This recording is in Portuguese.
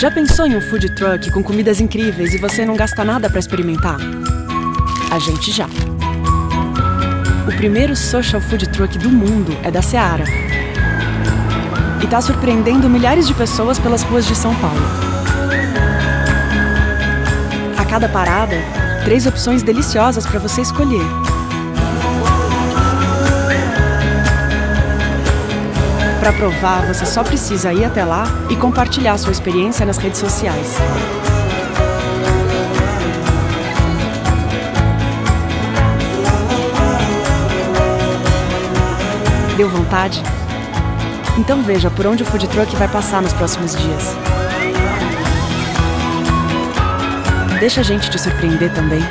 Já pensou em um food truck com comidas incríveis e você não gasta nada para experimentar? A gente já. O primeiro social food truck do mundo é da Seara. E está surpreendendo milhares de pessoas pelas ruas de São Paulo. A cada parada, 3 opções deliciosas para você escolher. Para provar, você só precisa ir até lá e compartilhar sua experiência nas redes sociais. Deu vontade? Então veja por onde o food truck vai passar nos próximos dias. Deixa a gente te surpreender também.